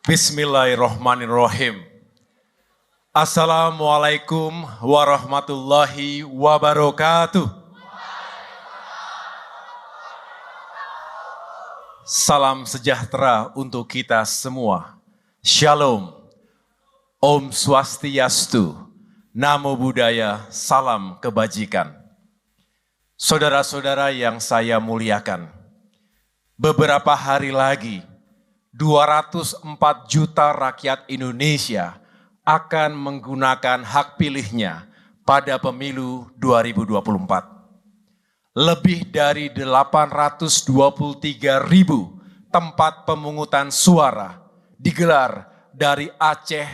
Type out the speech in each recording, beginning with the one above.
Bismillahirrahmanirrahim. Assalamualaikum warahmatullahi wabarakatuh. Salam sejahtera untuk kita semua. Shalom. Om Swastiastu. Namo Buddhaya. Salam kebajikan. Saudara-saudara yang saya muliakan, beberapa hari lagi 204 juta rakyat Indonesia akan menggunakan hak pilihnya pada pemilu 2024. Lebih dari 823 ribu tempat pemungutan suara digelar dari Aceh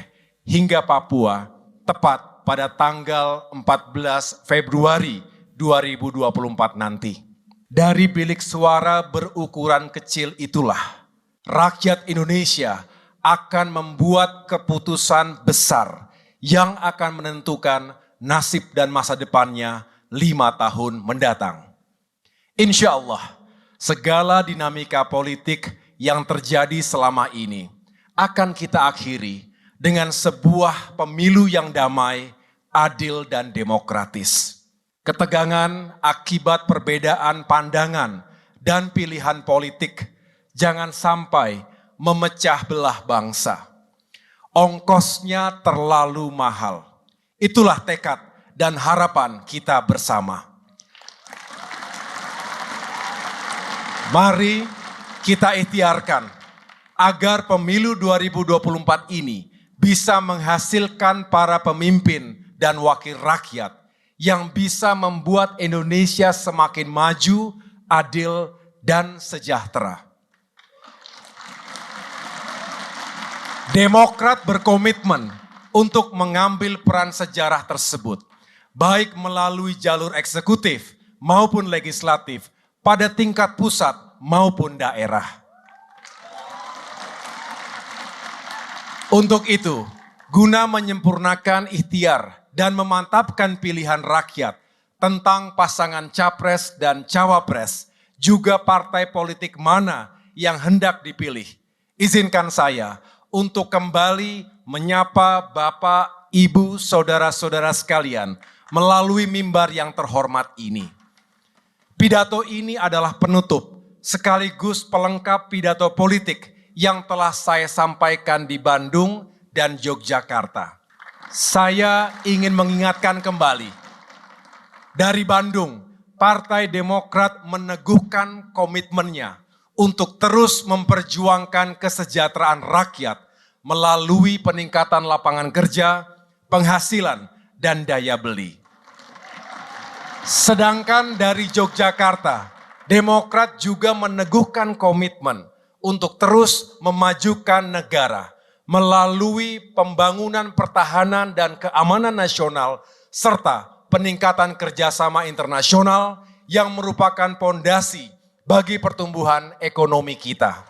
hingga Papua tepat pada tanggal 14 Februari 2024 nanti. Dari bilik suara berukuran kecil itulah, rakyat Indonesia akan membuat keputusan besar yang akan menentukan nasib dan masa depannya 5 tahun mendatang. Insya Allah, segala dinamika politik yang terjadi selama ini akan kita akhiri dengan sebuah pemilu yang damai, adil, dan demokratis. Ketegangan akibat perbedaan pandangan dan pilihan politik jangan sampai memecah belah bangsa. Ongkosnya terlalu mahal. Itulah tekad dan harapan kita bersama. Mari kita ikhtiarkan agar pemilu 2024 ini bisa menghasilkan para pemimpin dan wakil rakyat yang bisa membuat Indonesia semakin maju, adil, dan sejahtera. Demokrat berkomitmen untuk mengambil peran sejarah tersebut, baik melalui jalur eksekutif maupun legislatif pada tingkat pusat maupun daerah. Untuk itu, guna menyempurnakan ikhtiar dan memantapkan pilihan rakyat tentang pasangan capres dan cawapres, juga partai politik mana yang hendak dipilih, izinkan saya untuk kembali menyapa Bapak, Ibu, Saudara-saudara sekalian melalui mimbar yang terhormat ini. Pidato ini adalah penutup sekaligus pelengkap pidato politik yang telah saya sampaikan di Bandung dan Yogyakarta. Saya ingin mengingatkan kembali, dari Bandung, Partai Demokrat meneguhkan komitmennya untuk terus memperjuangkan kesejahteraan rakyat melalui peningkatan lapangan kerja, penghasilan, dan daya beli. Sedangkan dari Yogyakarta, Demokrat juga meneguhkan komitmen untuk terus memajukan negara melalui pembangunan pertahanan dan keamanan nasional, serta peningkatan kerjasama internasional yang merupakan pondasi bagi pertumbuhan ekonomi kita.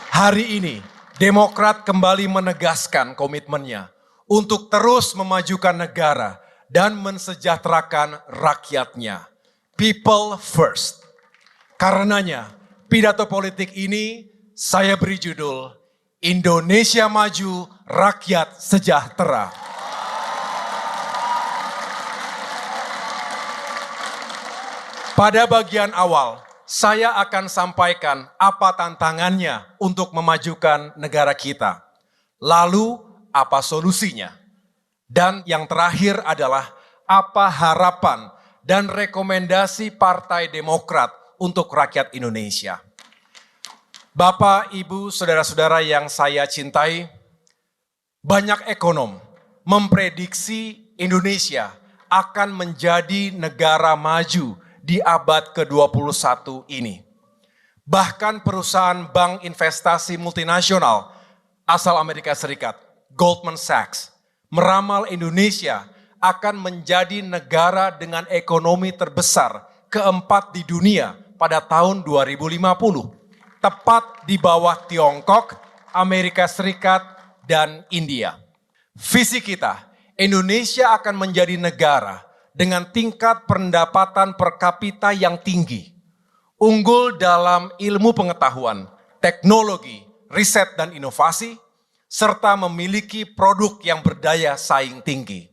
Hari ini, Demokrat kembali menegaskan komitmennya untuk terus memajukan negara dan mensejahterakan rakyatnya. People first. Karenanya, pidato politik ini saya beri judul Indonesia Maju, Rakyat Sejahtera. Pada bagian awal, saya akan sampaikan apa tantangannya untuk memajukan negara kita. Lalu, apa solusinya? Dan yang terakhir adalah apa harapan dan rekomendasi Partai Demokrat untuk rakyat Indonesia. Bapak, Ibu, Saudara-saudara yang saya cintai, banyak ekonom memprediksi Indonesia akan menjadi negara maju di abad ke-21 ini. Bahkan perusahaan bank investasi multinasional asal Amerika Serikat, Goldman Sachs, meramal Indonesia akan menjadi negara dengan ekonomi terbesar keempat di dunia pada tahun 2050. Tepat di bawah Tiongkok, Amerika Serikat, dan India. Visi kita, Indonesia akan menjadi negara dengan tingkat pendapatan per kapita yang tinggi, unggul dalam ilmu pengetahuan, teknologi, riset dan inovasi, serta memiliki produk yang berdaya saing tinggi.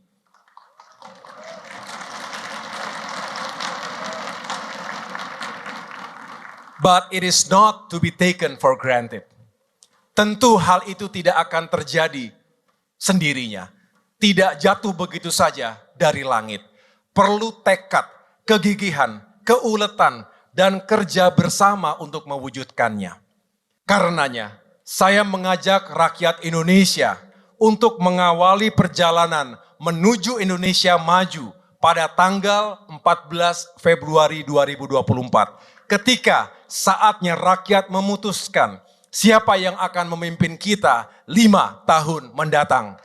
But it is not to be taken for granted. Tentu hal itu tidak akan terjadi sendirinya. Tidak jatuh begitu saja dari langit. Perlu tekad, kegigihan, keuletan, dan kerja bersama untuk mewujudkannya. Karenanya, saya mengajak rakyat Indonesia untuk mengawali perjalanan menuju Indonesia maju pada tanggal 14 Februari 2024. Ketika saatnya rakyat memutuskan siapa yang akan memimpin kita 5 tahun mendatang.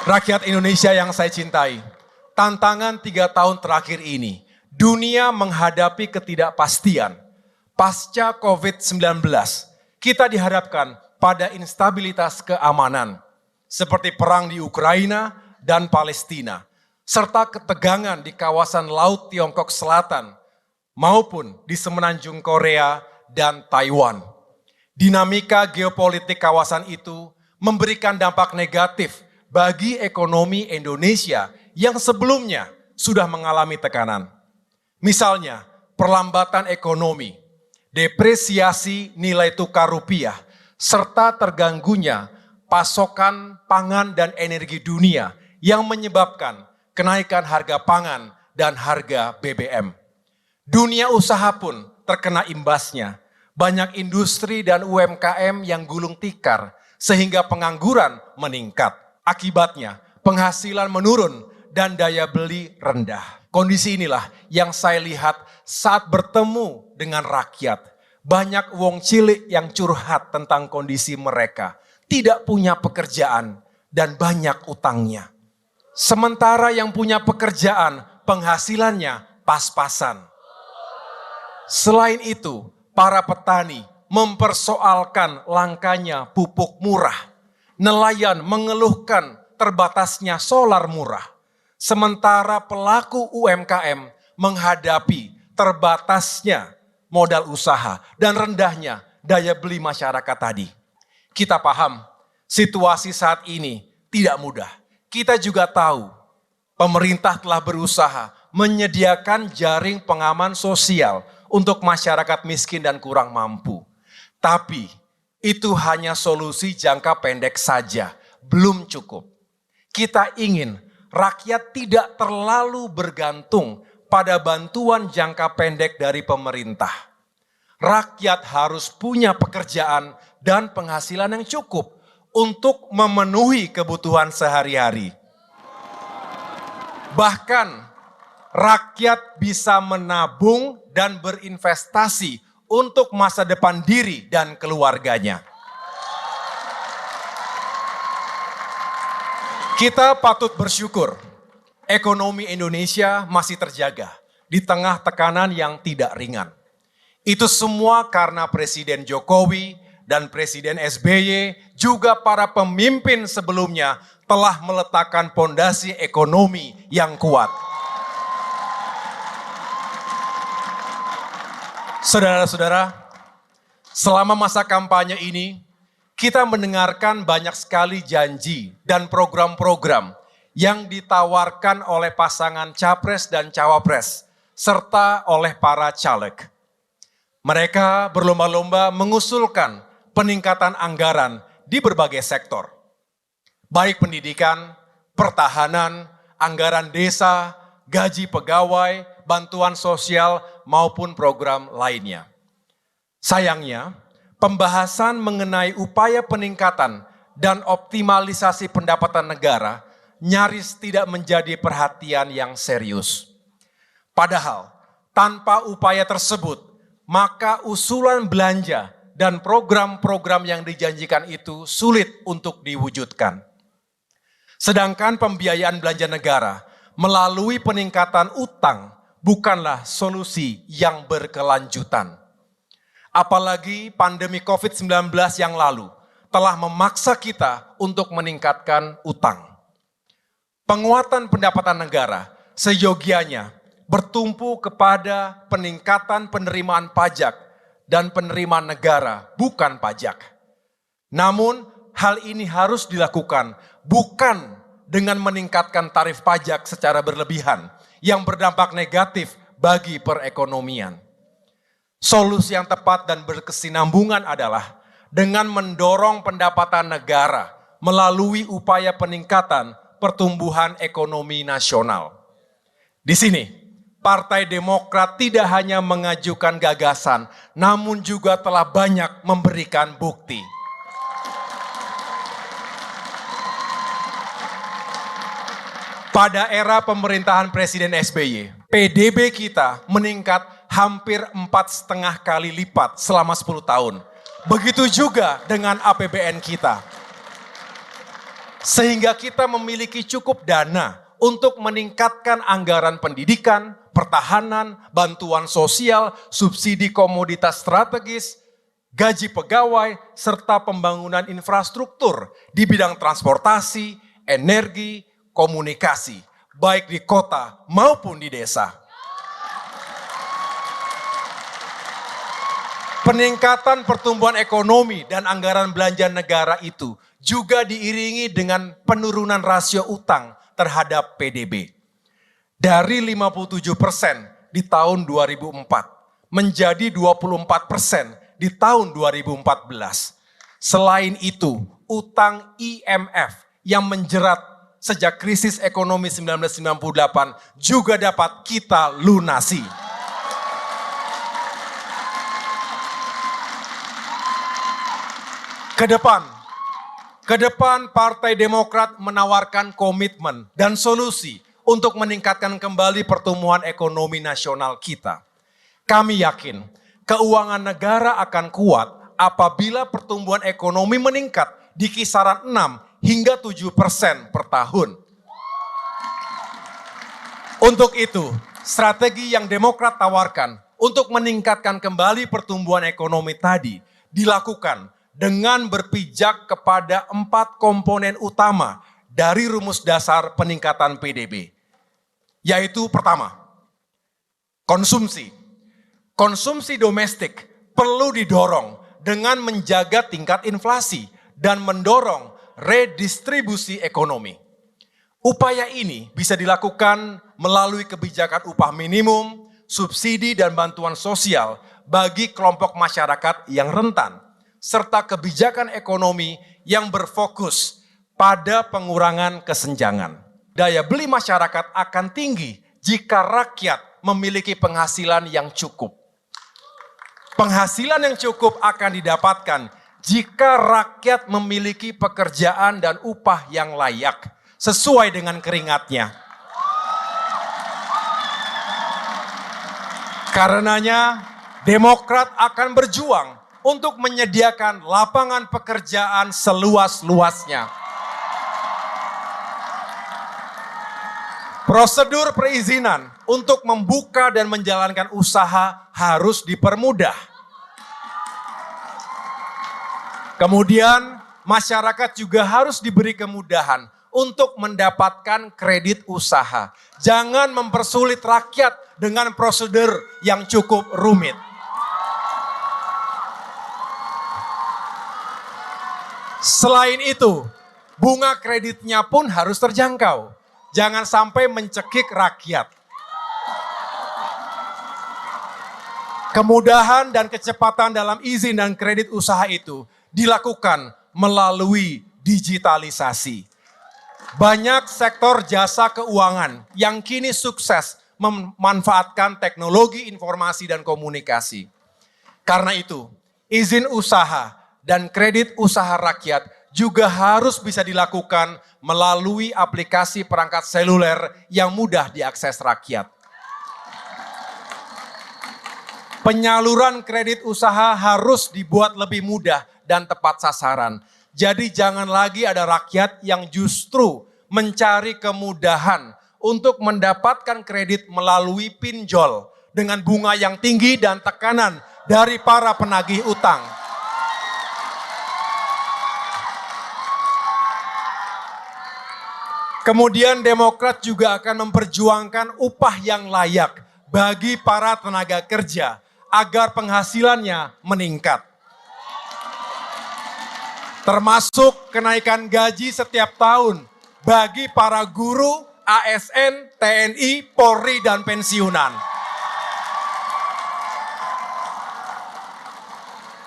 Rakyat Indonesia yang saya cintai, tantangan 3 tahun terakhir ini, dunia menghadapi ketidakpastian. Pasca COVID-19, kita dihadapkan pada instabilitas keamanan, seperti perang di Ukraina dan Palestina, serta ketegangan di kawasan Laut Tiongkok Selatan, maupun di semenanjung Korea dan Taiwan. Dinamika geopolitik kawasan itu memberikan dampak negatif bagi ekonomi Indonesia yang sebelumnya sudah mengalami tekanan. Misalnya, perlambatan ekonomi, depresiasi nilai tukar rupiah, serta terganggunya pasokan pangan dan energi dunia yang menyebabkan kenaikan harga pangan dan harga BBM. Dunia usaha pun terkena imbasnya. Banyak industri dan UMKM yang gulung tikar sehingga pengangguran meningkat. Akibatnya penghasilan menurun dan daya beli rendah. Kondisi inilah yang saya lihat saat bertemu dengan rakyat. Banyak wong cilik yang curhat tentang kondisi mereka. Tidak punya pekerjaan dan banyak utangnya. Sementara yang punya pekerjaan, penghasilannya pas-pasan. Selain itu, para petani mempersoalkan langkanya pupuk murah. Nelayan mengeluhkan terbatasnya solar murah. Sementara pelaku UMKM menghadapi terbatasnya modal usaha dan rendahnya daya beli masyarakat tadi. Kita paham situasi saat ini tidak mudah. Kita juga tahu pemerintah telah berusaha menyediakan jaring pengaman sosial untuk masyarakat miskin dan kurang mampu. Tapi itu hanya solusi jangka pendek saja, belum cukup. Kita ingin rakyat tidak terlalu bergantung pada bantuan jangka pendek dari pemerintah. Rakyat harus punya pekerjaan dan penghasilan yang cukup untuk memenuhi kebutuhan sehari-hari. Bahkan rakyat bisa menabung dan berinvestasi untuk masa depan diri dan keluarganya. Kita patut bersyukur ekonomi Indonesia masih terjaga di tengah tekanan yang tidak ringan. Itu semua karena Presiden Jokowi dan Presiden SBY juga para pemimpin sebelumnya telah meletakkan fondasi ekonomi yang kuat. Saudara-saudara, selama masa kampanye ini, kita mendengarkan banyak sekali janji dan program-program yang ditawarkan oleh pasangan capres dan cawapres, serta oleh para caleg. Mereka berlomba-lomba mengusulkan peningkatan anggaran di berbagai sektor, baik pendidikan, pertahanan, anggaran desa, gaji pegawai, bantuan sosial, maupun program lainnya. Sayangnya, pembahasan mengenai upaya peningkatan dan optimalisasi pendapatan negara nyaris tidak menjadi perhatian yang serius. Padahal, tanpa upaya tersebut, maka usulan belanja dan program-program yang dijanjikan itu sulit untuk diwujudkan. Sedangkan pembiayaan belanja negara melalui peningkatan utang bukanlah solusi yang berkelanjutan. Apalagi pandemi COVID-19 yang lalu telah memaksa kita untuk meningkatkan utang. Penguatan pendapatan negara seyogianya bertumpu kepada peningkatan penerimaan pajak dan penerimaan negara, bukan pajak. Namun, hal ini harus dilakukan bukan dengan meningkatkan tarif pajak secara berlebihan yang berdampak negatif bagi perekonomian. Solusi yang tepat dan berkesinambungan adalah dengan mendorong pendapatan negara melalui upaya peningkatan pertumbuhan ekonomi nasional. Di sini, Partai Demokrat tidak hanya mengajukan gagasan, namun juga telah banyak memberikan bukti. Pada era pemerintahan Presiden SBY, PDB kita meningkat hampir 4,5 kali lipat selama 10 tahun. Begitu juga dengan APBN kita. Sehingga kita memiliki cukup dana untuk meningkatkan anggaran pendidikan, pertahanan, bantuan sosial, subsidi komoditas strategis, gaji pegawai, serta pembangunan infrastruktur di bidang transportasi, energi, komunikasi, baik di kota maupun di desa. Peningkatan pertumbuhan ekonomi dan anggaran belanja negara itu juga diiringi dengan penurunan rasio utang terhadap PDB. Dari 57% di tahun 2004 menjadi 24% di tahun 2014. Selain itu, utang IMF yang menjerat sejak krisis ekonomi 1998 juga dapat kita lunasi. Ke depan Partai Demokrat menawarkan komitmen dan solusi untuk meningkatkan kembali pertumbuhan ekonomi nasional kita. Kami yakin keuangan negara akan kuat apabila pertumbuhan ekonomi meningkat di kisaran 6 hingga 7% per tahun. Untuk itu, strategi yang Demokrat tawarkan untuk meningkatkan kembali pertumbuhan ekonomi tadi dilakukan dengan berpijak kepada 4 komponen utama dari rumus dasar peningkatan PDB. Yaitu pertama, konsumsi. Konsumsi domestik perlu didorong dengan menjaga tingkat inflasi dan mendorong redistribusi ekonomi. Upaya ini bisa dilakukan melalui kebijakan upah minimum, subsidi dan bantuan sosial bagi kelompok masyarakat yang rentan, serta kebijakan ekonomi yang berfokus pada pengurangan kesenjangan. Daya beli masyarakat akan tinggi jika rakyat memiliki penghasilan yang cukup. Penghasilan yang cukup akan didapatkan jika rakyat memiliki pekerjaan dan upah yang layak, sesuai dengan keringatnya. Karenanya, Demokrat akan berjuang untuk menyediakan lapangan pekerjaan seluas-luasnya. Prosedur perizinan untuk membuka dan menjalankan usaha harus dipermudah. Kemudian masyarakat juga harus diberi kemudahan untuk mendapatkan kredit usaha. Jangan mempersulit rakyat dengan prosedur yang cukup rumit. Selain itu, bunga kreditnya pun harus terjangkau. Jangan sampai mencekik rakyat. Kemudahan dan kecepatan dalam izin dan kredit usaha itu dilakukan melalui digitalisasi. Banyak sektor jasa keuangan yang kini sukses memanfaatkan teknologi informasi dan komunikasi. Karena itu, izin usaha dan kredit usaha rakyat juga harus bisa dilakukan melalui aplikasi perangkat seluler yang mudah diakses rakyat. Penyaluran kredit usaha harus dibuat lebih mudah dan tepat sasaran. Jadi jangan lagi ada rakyat yang justru mencari kemudahan untuk mendapatkan kredit melalui pinjol dengan bunga yang tinggi dan tekanan dari para penagih utang. Kemudian Demokrat juga akan memperjuangkan upah yang layak bagi para tenaga kerja agar penghasilannya meningkat. Termasuk kenaikan gaji setiap tahun bagi para guru, ASN, TNI, Polri, dan pensiunan.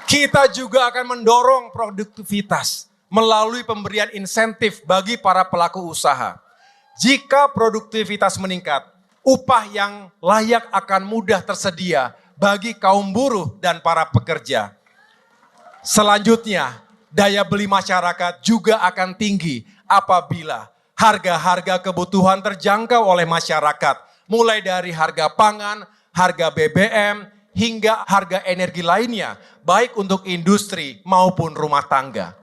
Kita juga akan mendorong produktivitas melalui pemberian insentif bagi para pelaku usaha. Jika produktivitas meningkat, upah yang layak akan mudah tersedia bagi kaum buruh dan para pekerja. Selanjutnya, daya beli masyarakat juga akan tinggi apabila harga-harga kebutuhan terjangkau oleh masyarakat, mulai dari harga pangan, harga BBM, hingga harga energi lainnya, baik untuk industri maupun rumah tangga.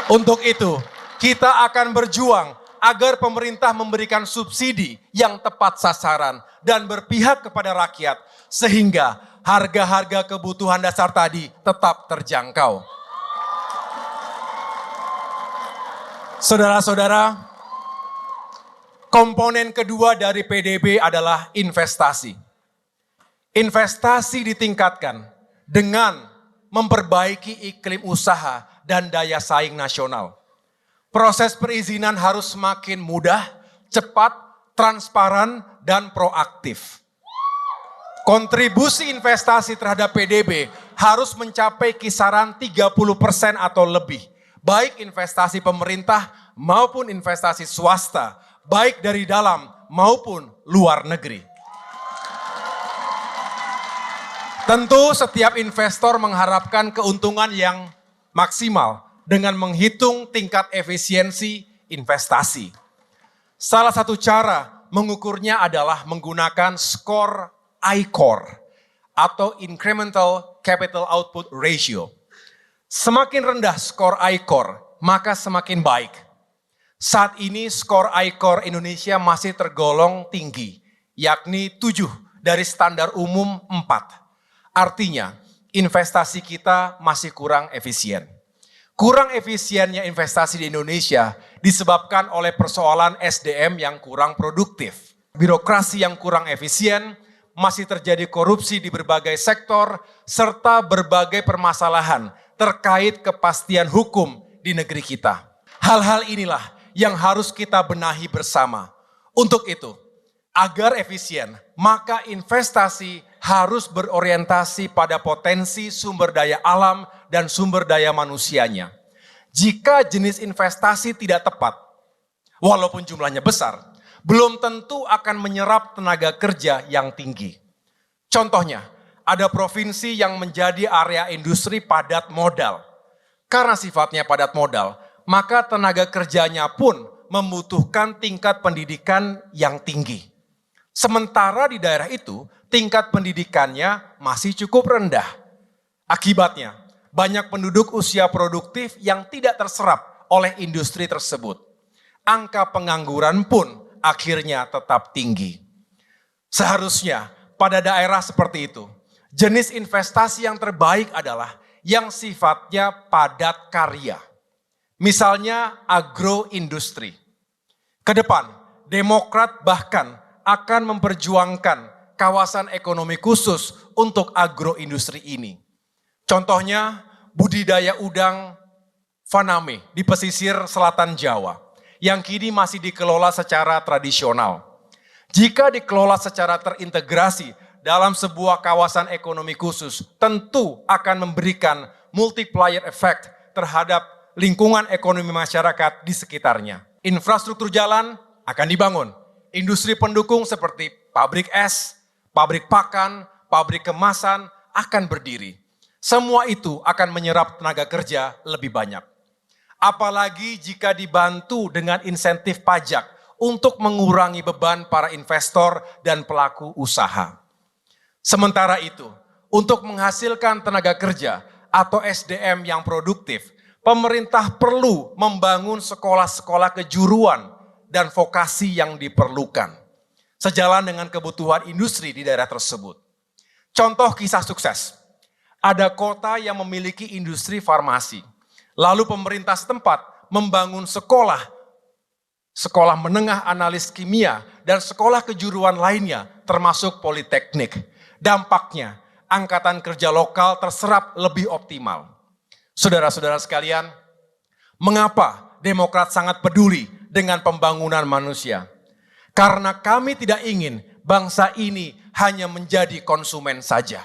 Untuk itu, kita akan berjuang agar pemerintah memberikan subsidi yang tepat sasaran dan berpihak kepada rakyat, sehingga harga-harga kebutuhan dasar tadi tetap terjangkau. Saudara-saudara, komponen kedua dari PDB adalah investasi. Investasi ditingkatkan dengan memperbaiki iklim usaha dan daya saing nasional. Proses perizinan harus semakin mudah, cepat, transparan, dan proaktif. Kontribusi investasi terhadap PDB harus mencapai kisaran 30% atau lebih, baik investasi pemerintah maupun investasi swasta, baik dari dalam maupun luar negeri. Tentu setiap investor mengharapkan keuntungan yang maksimal dengan menghitung tingkat efisiensi investasi. Salah satu cara mengukurnya adalah menggunakan skor ICOR atau Incremental Capital Output Ratio. Semakin rendah skor ICOR, maka semakin baik. Saat ini skor ICOR Indonesia masih tergolong tinggi, yakni 7 dari standar umum 4. Artinya, investasi kita masih kurang efisien. Kurang efisiennya investasi di Indonesia disebabkan oleh persoalan SDM yang kurang produktif. Birokrasi yang kurang efisien, masih terjadi korupsi di berbagai sektor, serta berbagai permasalahan terkait kepastian hukum di negeri kita. Hal-hal inilah yang harus kita benahi bersama. Untuk itu, agar efisien, maka investasi harus berorientasi pada potensi sumber daya alam dan sumber daya manusianya. Jika jenis investasi tidak tepat, walaupun jumlahnya besar, belum tentu akan menyerap tenaga kerja yang tinggi. Contohnya, ada provinsi yang menjadi area industri padat modal. Karena sifatnya padat modal, maka tenaga kerjanya pun membutuhkan tingkat pendidikan yang tinggi. Sementara di daerah itu, tingkat pendidikannya masih cukup rendah. Akibatnya, banyak penduduk usia produktif yang tidak terserap oleh industri tersebut. Angka pengangguran pun akhirnya tetap tinggi. Seharusnya pada daerah seperti itu, jenis investasi yang terbaik adalah yang sifatnya padat karya. Misalnya agroindustri. Kedepan, Demokrat bahkan akan memperjuangkan kawasan ekonomi khusus untuk agroindustri ini. Contohnya budidaya udang faname di pesisir selatan Jawa yang kini masih dikelola secara tradisional. Jika dikelola secara terintegrasi dalam sebuah kawasan ekonomi khusus, tentu akan memberikan multiplier effect terhadap lingkungan ekonomi masyarakat di sekitarnya. Infrastruktur jalan akan dibangun. Industri pendukung seperti pabrik es, pabrik pakan, pabrik kemasan akan berdiri. Semua itu akan menyerap tenaga kerja lebih banyak. Apalagi jika dibantu dengan insentif pajak untuk mengurangi beban para investor dan pelaku usaha. Sementara itu, untuk menghasilkan tenaga kerja atau SDM yang produktif, pemerintah perlu membangun sekolah-sekolah kejuruan dan vokasi yang diperlukan, sejalan dengan kebutuhan industri di daerah tersebut. Contoh kisah sukses, ada kota yang memiliki industri farmasi, Lalu pemerintah setempat membangun sekolah menengah analis kimia, dan sekolah kejuruan lainnya termasuk politeknik. Dampaknya, angkatan kerja lokal terserap lebih optimal. Saudara-saudara sekalian, mengapa Demokrat sangat peduli dengan pembangunan manusia? Karena kami tidak ingin bangsa ini hanya menjadi konsumen saja.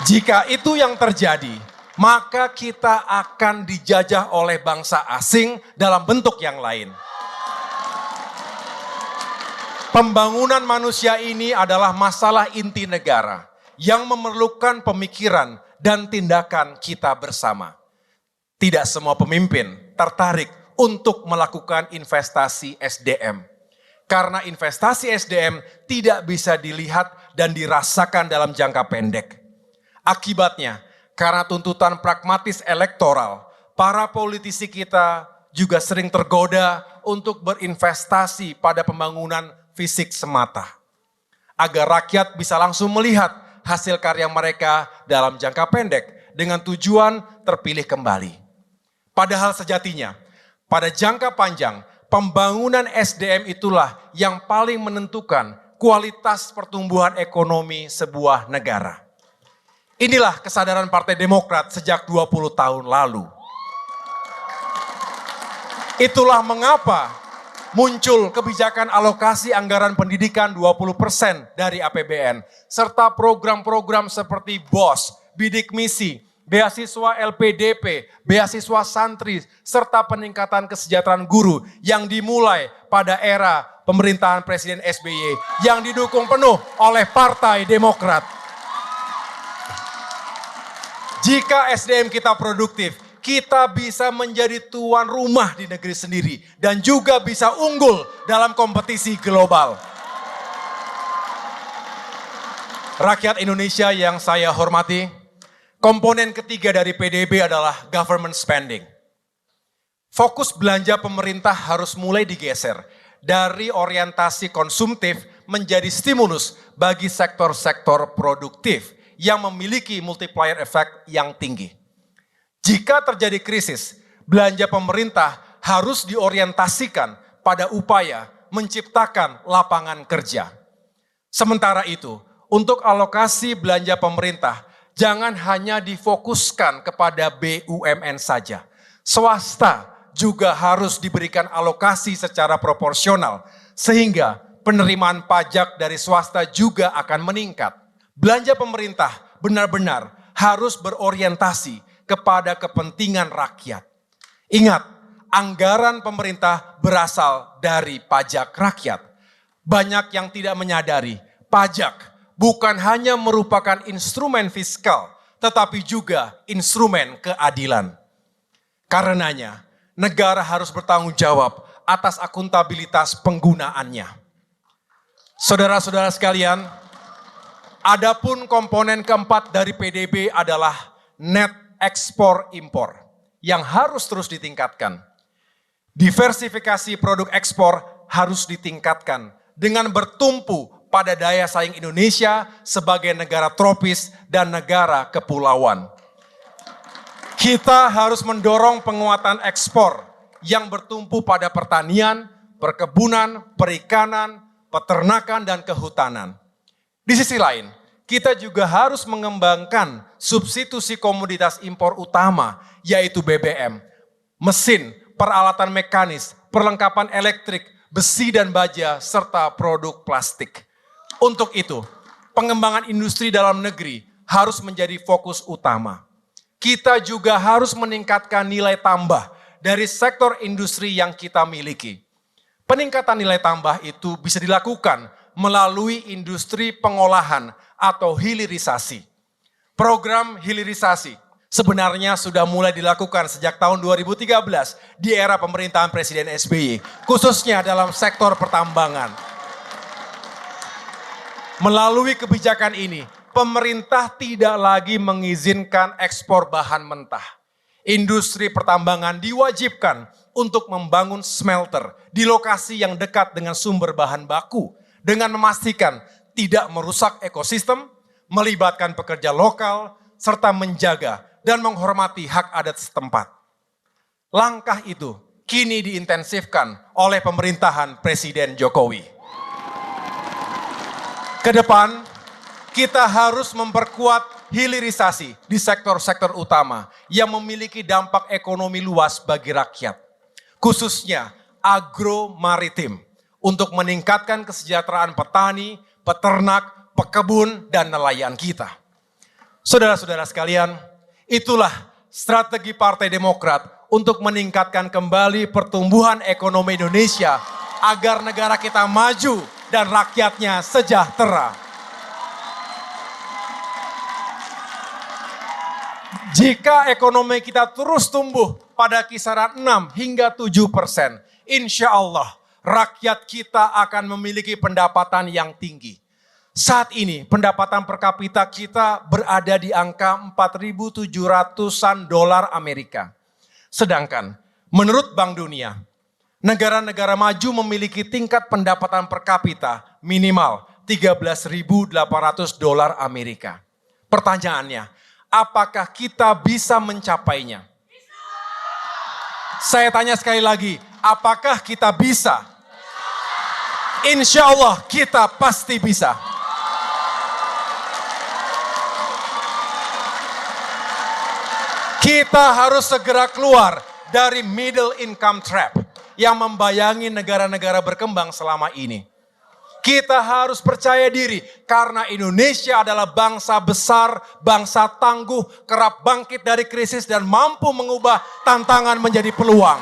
Jika itu yang terjadi, maka kita akan dijajah oleh bangsa asing dalam bentuk yang lain. Pembangunan manusia ini adalah masalah inti negara yang memerlukan pemikiran dan tindakan kita bersama. Tidak semua pemimpin tertarik untuk melakukan investasi SDM. Karena investasi SDM tidak bisa dilihat dan dirasakan dalam jangka pendek. Akibatnya, karena tuntutan pragmatis elektoral, para politisi kita juga sering tergoda untuk berinvestasi pada pembangunan fisik semata. Agar rakyat bisa langsung melihat hasil karya mereka dalam jangka pendek dengan tujuan terpilih kembali. Padahal sejatinya, pada jangka panjang, pembangunan SDM itulah yang paling menentukan kualitas pertumbuhan ekonomi sebuah negara. Inilah kesadaran Partai Demokrat sejak 20 tahun lalu. Itulah mengapa muncul kebijakan alokasi anggaran pendidikan 20% dari APBN, serta program-program seperti BOS, Bidik Misi, beasiswa LPDP, beasiswa santri, serta peningkatan kesejahteraan guru yang dimulai pada era pemerintahan Presiden SBY yang didukung penuh oleh Partai Demokrat. Jika SDM kita produktif, kita bisa menjadi tuan rumah di negeri sendiri dan juga bisa unggul dalam kompetisi global. Rakyat Indonesia yang saya hormati, komponen ketiga dari PDB adalah government spending. Fokus belanja pemerintah harus mulai digeser dari orientasi konsumtif menjadi stimulus bagi sektor-sektor produktif yang memiliki multiplier effect yang tinggi. Jika terjadi krisis, belanja pemerintah harus diorientasikan pada upaya menciptakan lapangan kerja. Sementara itu, untuk alokasi belanja pemerintah, jangan hanya difokuskan kepada BUMN saja. Swasta juga harus diberikan alokasi secara proporsional, sehingga penerimaan pajak dari swasta juga akan meningkat. Belanja pemerintah benar-benar harus berorientasi kepada kepentingan rakyat. Ingat, anggaran pemerintah berasal dari pajak rakyat. Banyak yang tidak menyadari, pajak bukan hanya merupakan instrumen fiskal, tetapi juga instrumen keadilan. Karenanya, negara harus bertanggung jawab atas akuntabilitas penggunaannya. Saudara-saudara sekalian, adapun komponen keempat dari PDB adalah net ekspor impor yang harus terus ditingkatkan. Diversifikasi produk ekspor harus ditingkatkan dengan bertumpu pada daya saing Indonesia sebagai negara tropis dan negara kepulauan. Kita harus mendorong penguatan ekspor yang bertumpu pada pertanian, perkebunan, perikanan, peternakan, dan kehutanan. Di sisi lain, kita juga harus mengembangkan substitusi komoditas impor utama, yaitu BBM, mesin, peralatan mekanis, perlengkapan elektrik, besi dan baja, serta produk plastik. Untuk itu, pengembangan industri dalam negeri harus menjadi fokus utama. Kita juga harus meningkatkan nilai tambah dari sektor industri yang kita miliki. Peningkatan nilai tambah itu bisa dilakukan melalui industri pengolahan atau hilirisasi. Program hilirisasi sebenarnya sudah mulai dilakukan sejak tahun 2013 di era pemerintahan Presiden SBY, khususnya dalam sektor pertambangan. Melalui kebijakan ini, pemerintah tidak lagi mengizinkan ekspor bahan mentah. Industri pertambangan diwajibkan untuk membangun smelter di lokasi yang dekat dengan sumber bahan baku dengan memastikan tidak merusak ekosistem, melibatkan pekerja lokal, serta menjaga dan menghormati hak adat setempat. Langkah itu kini diintensifkan oleh pemerintahan Presiden Jokowi. Kedepan, kita harus memperkuat hilirisasi di sektor-sektor utama yang memiliki dampak ekonomi luas bagi rakyat, khususnya agro-maritim, untuk meningkatkan kesejahteraan petani, peternak, pekebun, dan nelayan kita. Saudara-saudara sekalian, itulah strategi Partai Demokrat untuk meningkatkan kembali pertumbuhan ekonomi Indonesia agar negara kita maju dan rakyatnya sejahtera. Jika ekonomi kita terus tumbuh pada kisaran 6 hingga 7%, insya Allah rakyat kita akan memiliki pendapatan yang tinggi. Saat ini pendapatan per kapita kita berada di angka 4.700-an dolar Amerika. Sedangkan menurut Bank Dunia, negara-negara maju memiliki tingkat pendapatan per kapita minimal 13.800 dolar Amerika. Pertanyaannya, apakah kita bisa mencapainya? Saya tanya sekali lagi, apakah kita bisa? Insya Allah kita pasti bisa. Kita harus segera keluar dari middle income trap yang membayangi negara-negara berkembang selama ini. Kita harus percaya diri karena Indonesia adalah bangsa besar, bangsa tangguh, kerap bangkit dari krisis dan mampu mengubah tantangan menjadi peluang.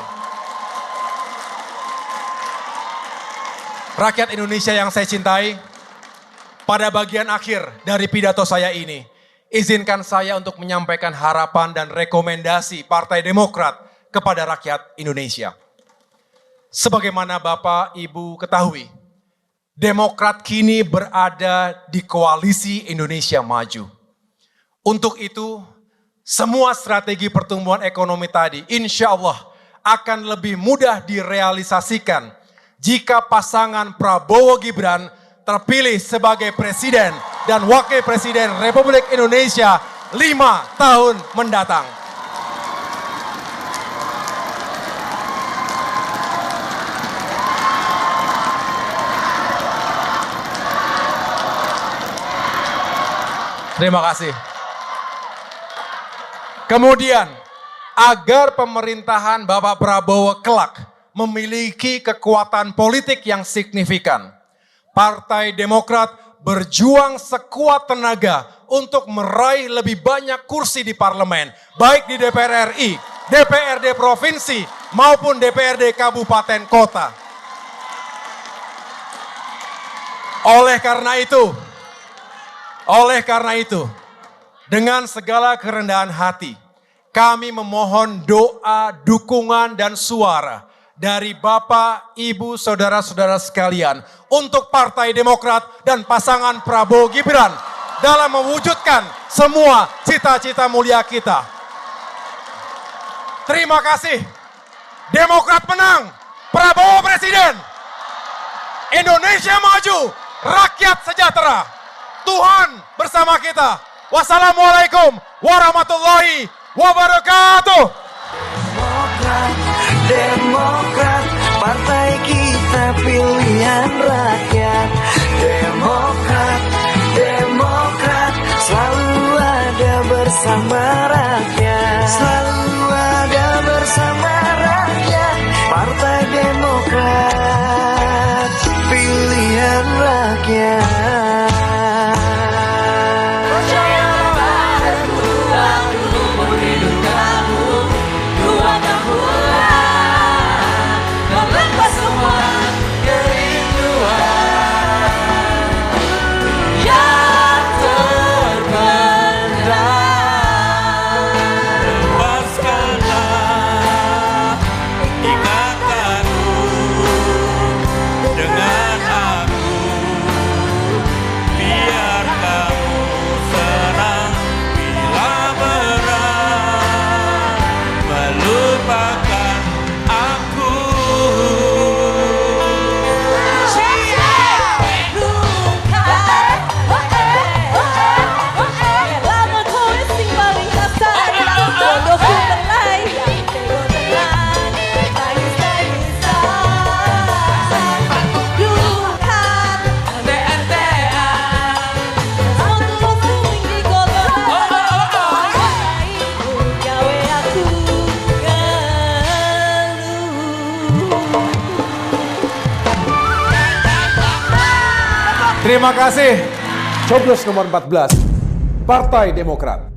Rakyat Indonesia yang saya cintai, pada bagian akhir dari pidato saya ini, izinkan saya untuk menyampaikan harapan dan rekomendasi Partai Demokrat kepada rakyat Indonesia. Sebagaimana Bapak Ibu ketahui, Demokrat kini berada di koalisi Indonesia Maju. Untuk itu, semua strategi pertumbuhan ekonomi tadi insya Allah akan lebih mudah direalisasikan jika pasangan Prabowo Gibran terpilih sebagai Presiden dan Wakil Presiden Republik Indonesia 5 tahun mendatang. Terima kasih. Kemudian, agar pemerintahan Bapak Prabowo kelak memiliki kekuatan politik yang signifikan, Partai Demokrat berjuang sekuat tenaga untuk meraih lebih banyak kursi di parlemen, baik di DPR RI, DPRD provinsi, maupun DPRD kabupaten kota. Oleh karena itu, dengan segala kerendahan hati, kami memohon doa, dukungan, dan suara dari Bapak, Ibu, Saudara-saudara sekalian untuk Partai Demokrat dan pasangan Prabowo Gibran dalam mewujudkan semua cita-cita mulia kita. Terima kasih. Demokrat menang, Prabowo Presiden, Indonesia maju, rakyat sejahtera. Tuhan bersama kita. Wassalamualaikum warahmatullahi wabarakatuh. Demokrat, partai kita pilihan rakyat. Demokrat, selalu ada bersama rakyat. Selalu ada bersama rakyat. Partai Demokrat, pilihan rakyat. Terima kasih. Coblos nomor 14, Partai Demokrat.